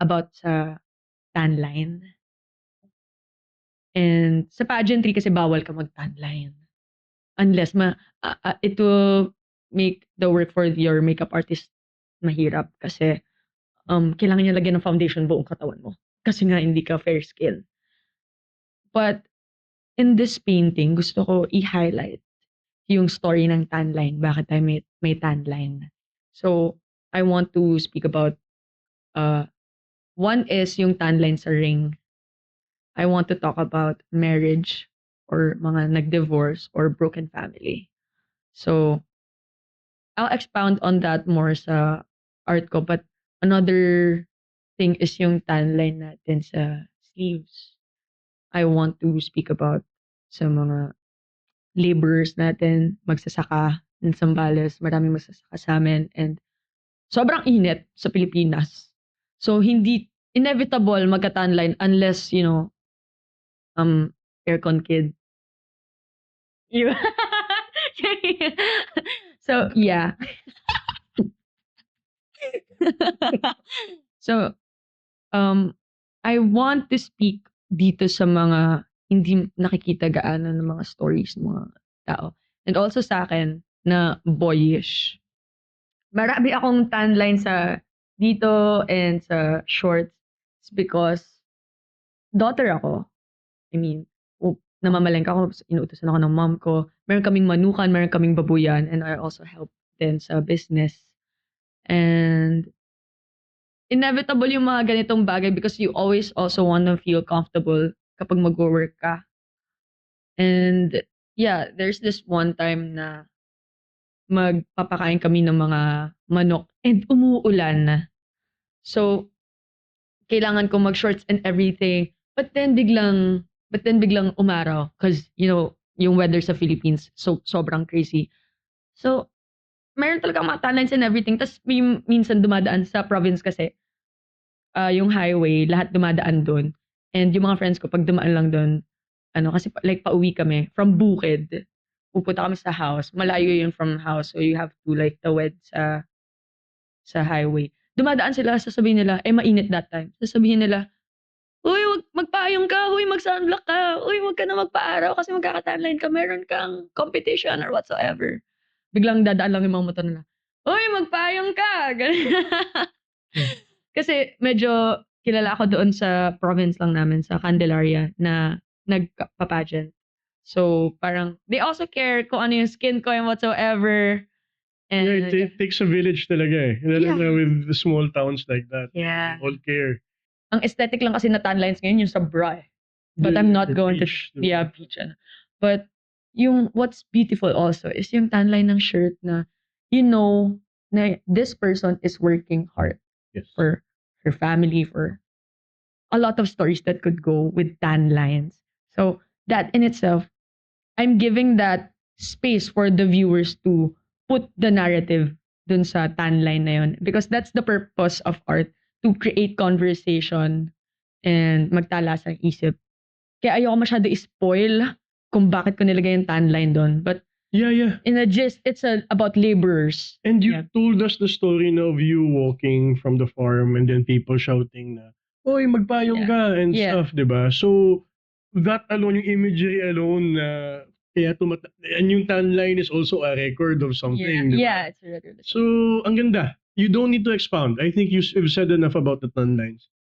about sa tan line. And sa pageantry kasi bawal ka mag-tan line. Unless it will make the work for your makeup artist mahirap kasi kailangan niya lagyan ng foundation buong katawan mo. Kasi nga hindi ka fair skin. But in this painting, gusto ko i-highlight yung story ng tan line. Bakit tayo may tan line. So, I want to speak about, one is yung tan line sa ring. I want to talk about marriage or mga nag-divorce or broken family. So, I'll expound on that more sa art ko. But another thing is yung tan line natin sa sleeves. I want to speak about sa mga laborers natin, magsasaka in Zambales, maraming magsasaka sa amin, and sobrang init sa Pilipinas. So, hindi inevitable magka-tan line unless, aircon kid. You So, yeah. So, I want to speak dito sa mga hindi nakikita gaano ng mga stories ng mga tao. And also sa akin na boyish. Marami akong tan line sa dito and sa shorts. It's because daughter ako. I mean, namamalengke ako, inuutosan ako ng mom ko. Meron kaming manukan, meron kaming babuyan, and I also help din sa business. And inevitable yung mga ganitong bagay because you always also want to feel comfortable kapag mag-work ka. And yeah, there's this one time na magpapakain kami ng mga manok and umuulan. So, kailangan ko mag-shorts and everything. But then biglang umaraw because, yung weather sa Philippines, so sobrang crazy. So, meron talagang mga tan lines and everything. Tapos minsan dumadaan sa province kasi, yung highway, lahat dumadaan dun. And yung mga friends ko, pag dumaan lang dun, kasi like pauwi kami from Bukid. Pupunta kami sa house. Malayo yun from house. So you have to like tawid sa highway. Dumadaan sila, sasabihin nila, mainit that time. Sasabihin nila, uy, wag magpayong ka, uy, mag-sunblock ka, uy, wag ka na magpa-araw kasi magkaka-tanline ka, meron kang competition or whatsoever. Biglang dadaan lang yung mga motor nila, uy, magpayong ka! Kasi medyo kilala ako doon sa province lang namin, sa Candelaria, na nagpa-pageant. So, parang, they also care kung ano yung skin ko and whatsoever. And, Yeah, it takes a village talaga eh. Lalo na with the small towns like that. Yeah. All care. Ang aesthetic lang kasi na tan lines ngayon yung sa bra eh. But I'm not going beach, to, beach. But yung what's beautiful also is yung tan line ng shirt na, na this person is working hard. Yes. For her family, for a lot of stories that could go with tan lines. So that in itself, I'm giving that space for the viewers to put the narrative dun sa tan line na yun. Because that's the purpose of art, to create conversation and magtala sa isip. Kaya ayoko masyado i-spoil kung bakit ko nilagay yung tan line doon. But yeah. In a gist, it's about laborers. And you told us the story na of you walking from the farm and then people shouting na, oy, magpayong ka and stuff, diba? So, that alone, yung imagery alone na kaya and yung tan line is also a record of something, diba? Yeah, it's a record. So, ang ganda. You don't need to expound. I think you've said enough about the tan lines.